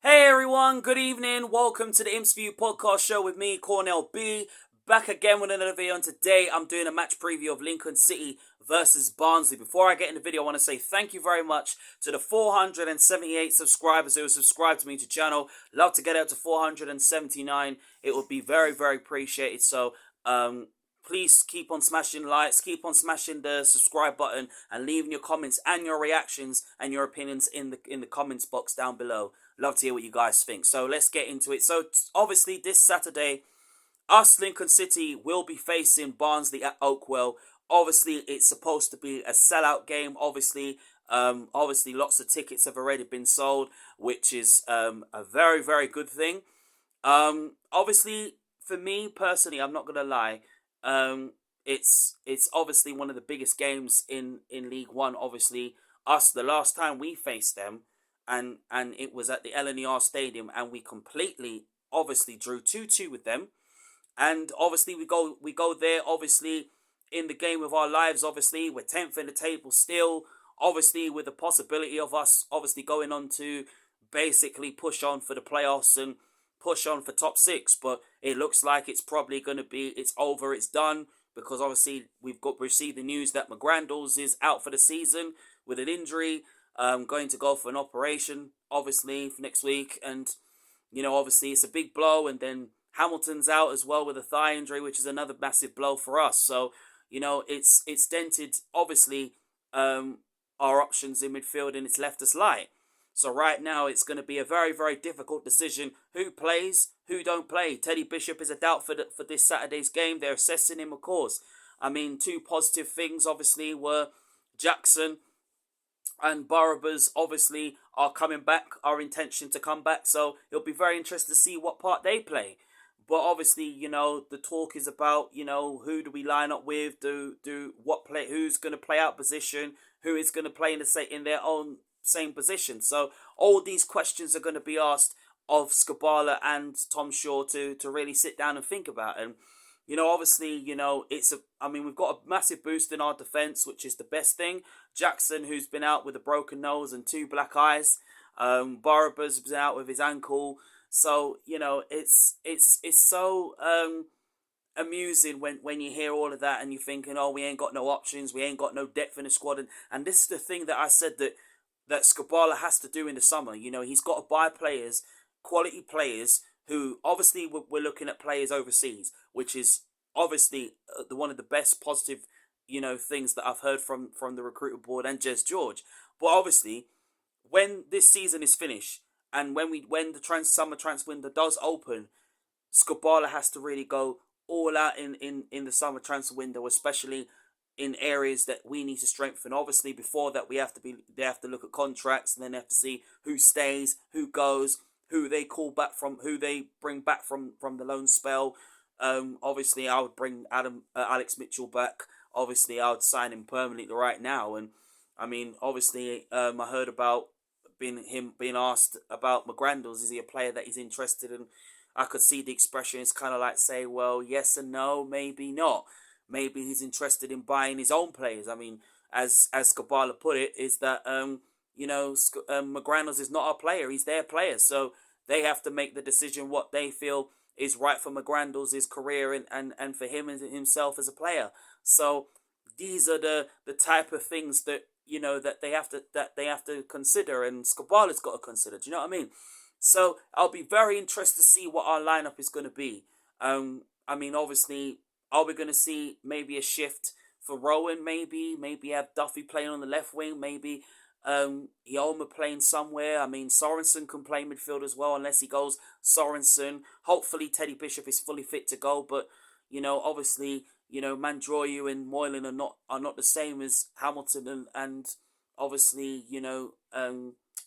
Hey everyone, good evening. Welcome to the Imps podcast show with me, Cornell B. Back again with another video, and today I'm doing a match preview of Lincoln City versus Barnsley. Before I get in the video, I want to say thank you very much to the 478 subscribers who have subscribed to me to channel. Love to get out to 479. It would be very, very appreciated. So, please keep on smashing likes, keep on smashing the subscribe button, and leaving your comments and your reactions and your opinions in the comments box down below. Love to hear what you guys think. So let's get into it. So obviously this Saturday, us Lincoln City will be facing Barnsley at Oakwell. Obviously it's supposed to be a sellout game. Obviously lots of tickets have already been sold, which is a very, very good thing. Obviously for me personally, I'm not gonna lie. It's obviously one of the biggest games in League One. Obviously, the last time we faced them, and it was at the LNER Stadium, and we completely obviously drew 2-2 with them. And obviously we go there, obviously in the game of our lives. Obviously we're 10th in the table still, obviously with the possibility of us obviously going on to basically push on for the playoffs and push on for top 6. But it looks like it's probably going to be, it's over, it's done, because obviously we've received the news that McGrandles is out for the season with an injury, going to go for an operation obviously for next week. And obviously it's a big blow. And then Hamilton's out as well with a thigh injury, which is another massive blow for us. So it's dented obviously our options in midfield, and it's left us light. So right now it's going to be a very, very difficult decision. Who plays, who don't play? Teddy Bishop is a doubt for this Saturday's game. They're assessing him, of course. I mean, two positive things obviously were Jackson and Barabbas obviously are coming back, our intention to come back. So it'll be very interesting to see what part they play. But obviously, the talk is about, who do we line up with? Who's going to play out position? Who is going to play in their own same position? So all these questions are going to be asked of Skubala and Tom Shaw to really sit down and think about. And obviously, we've got a massive boost in our defense, which is the best thing. Jackson, who's been out with a broken nose and 2 black eyes. Barabbas was out with his ankle. So it's so amusing when you hear all of that and you're thinking, oh, we ain't got no options, we ain't got no depth in the squad. And this is the thing that I said that Skubala has to do in the summer. He's got to buy players, quality players, who obviously we're looking at players overseas, which is obviously one of the best positive things that I've heard from the recruiter board and Jez George. But obviously when this season is finished, and when the summer transfer window does open, Skubala has to really go all out in the summer transfer window, especially in areas that we need to strengthen. Obviously, before that, they have to look at contracts, and then they have to see who stays, who goes, who they call back from, who they bring back from the loan spell. Obviously, I would bring Alex Mitchell back. Obviously, I would sign him permanently right now. And I mean, obviously, I heard about being asked about McGrandles. Is he a player that he's interested in? I could see the expression. It's kind of like say, well, yes and no, maybe not. Maybe he's interested in buying his own players. I mean, as Skubala put it, is that McGrandles is not our player; he's their player. So they have to make the decision what they feel is right for McGrandles' career and for him and himself as a player. So these are the type of things that that they have to consider, and Skubala's got to consider. Do you know what I mean? So I'll be very interested to see what our lineup is going to be. I mean, obviously, are we going to see maybe a shift for Rowan? Maybe have Duffy playing on the left wing. Maybe Yolma playing somewhere. I mean, Sorensen can play midfield as well, unless he goes Sorensen. Hopefully, Teddy Bishop is fully fit to go. But obviously, Mandroyu and Moylan are not the same as Hamilton and obviously,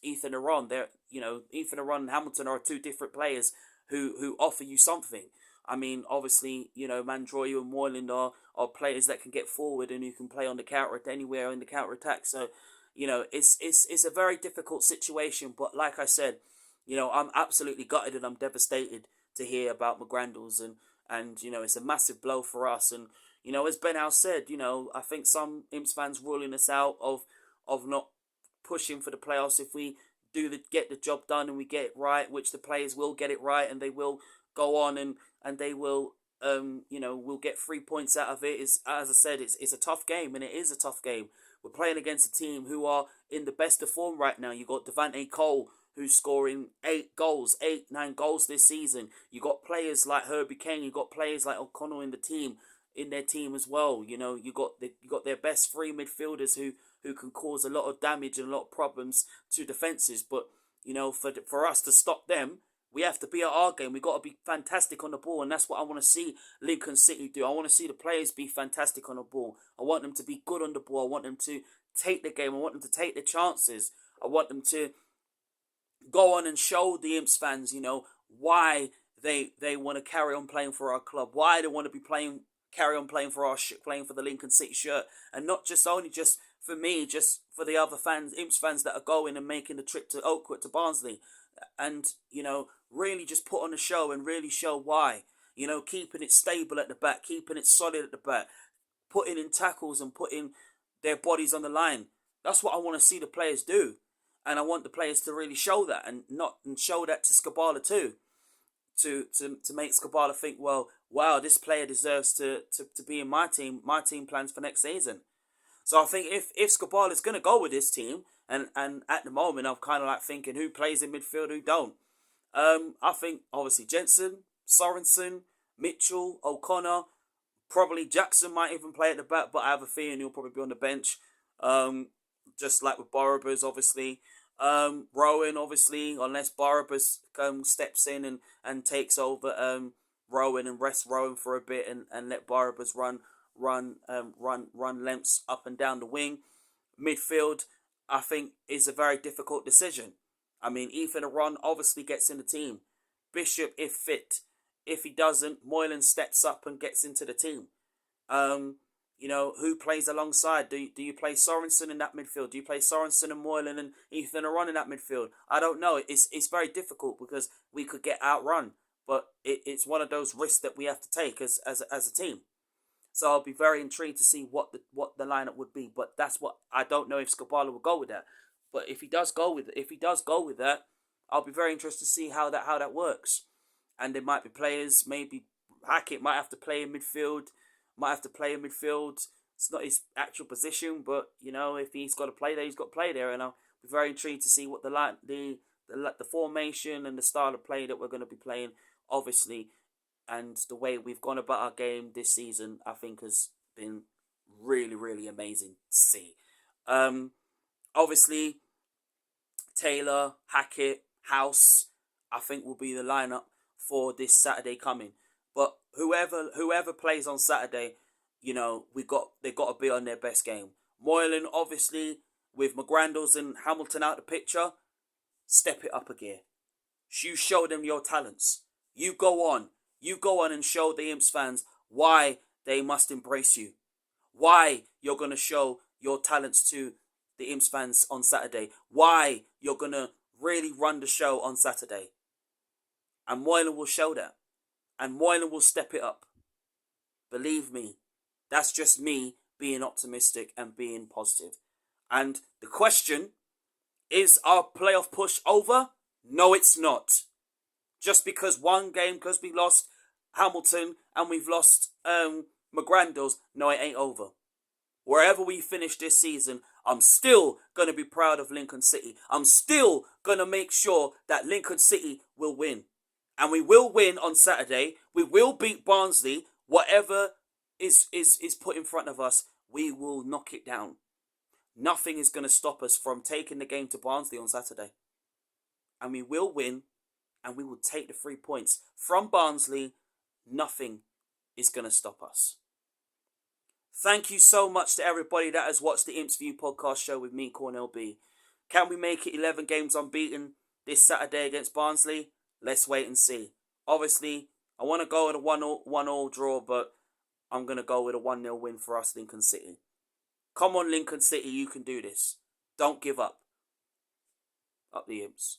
Ethan Aron. They're, Ethan Aron and Hamilton are 2 different players who offer you something. I mean, obviously, Mandroyu and Moylan are players that can get forward and who can play on the counter anywhere in the counter attack. So, it's a very difficult situation. But like I said, I'm absolutely gutted and I'm devastated to hear about McGrandles, and it's a massive blow for us. And as Ben Al said, I think some Imps fans ruling us out of not pushing for the playoffs if we get the job done and we get it right, which the players will get it right, and they will go on and they will we'll get 3 points out of it. Is, as I said, it's a tough game, and it is a tough game. We're playing against a team who are in the best of form right now. You got Devante Cole, who's scoring 9 goals this season. You got players like Herbie Kane. You got players like O'Connell in their team as well. You got their best three midfielders who can cause a lot of damage and a lot of problems to defenses. But for us to stop them, we have to be at our game. We've got to be fantastic on the ball, and that's what I want to see Lincoln City do. I want to see the players be fantastic on the ball. I want them to be good on the ball. I want them to take the game. I want them to take the chances. I want them to go on and show the Imps fans, why they want to carry on playing for our club, why they want to be carry on playing for playing for the Lincoln City shirt, and not just for me, just for the other fans, Imps fans that are going and making the trip to Oakwood, to Barnsley, and really just put on a show and really show why. Keeping it stable at the back, keeping it solid at the back, putting in tackles and putting their bodies on the line. That's what I want to see the players do. And I want the players to really show that and show that to Skabala too. To make Skabala think, well, wow, this player deserves to be in my team plans for next season. So I think if Skabala is going to go with this team, and at the moment I'm kind of like thinking who plays in midfield, who don't. I think obviously Jensen, Sorensen, Mitchell, O'Connor, probably Jackson might even play at the back, but I have a feeling he'll probably be on the bench. Just like with Borobas, obviously. Rowan, obviously, unless Borobas steps in and takes over Rowan and rests Rowan for a bit and let Borobas run lengths up and down the wing. Midfield, I think, is a very difficult decision. I mean, Ethan Aron obviously gets in the team. Bishop, if fit. If he doesn't, Moylan steps up and gets into the team. Who plays alongside? Do you play Sorensen in that midfield? Do you play Sorensen and Moylan and Ethan Aron in that midfield? I don't know. It's very difficult because we could get outrun. But it's one of those risks that we have to take as a team. So I'll be very intrigued to see what the lineup would be. But that's what I don't know if Skabala will go with that. But if he does go with that, I'll be very interested to see how that works. And there might be players, maybe Hackett might have to play in midfield. It's not his actual position, but if he's got to play there, he's got to play there. And I'll be very intrigued to see what the formation and the style of play that we're going to be playing, obviously, and the way we've gone about our game this season, I think has been really, really amazing to see. Obviously, Taylor, Hackett, House, I think will be the lineup for this Saturday coming. But whoever plays on Saturday, they've got to be on their best game. Moylan, obviously, with McGrandles and Hamilton out the picture, step it up a gear. You show them your talents. You go on and show the Imps fans why they must embrace you. Why you're going to show your talents to the Imps fans on Saturday. Why you're going to really run the show on Saturday. And Moylan will show that. And Moylan will step it up. Believe me, that's just me being optimistic and being positive. And the question, is our playoff push over? No, it's not. Just because because we lost Hamilton and we've lost McGrandles, no, it ain't over. Wherever we finish this season, I'm still going to be proud of Lincoln City. I'm still going to make sure that Lincoln City will win. And we will win on Saturday. We will beat Barnsley. Whatever is put in front of us, we will knock it down. Nothing is going to stop us from taking the game to Barnsley on Saturday. And we will win, and we will take the 3 points from Barnsley. Nothing is going to stop us. Thank you so much to everybody that has watched the Imps View podcast show with me, Cornell B. Can we make it 11 games unbeaten this Saturday against Barnsley? Let's wait and see. Obviously, I want to go with a 1-1 draw, but I'm going to go with a 1-0 win for us, Lincoln City. Come on, Lincoln City, you can do this. Don't give up. Up the Imps.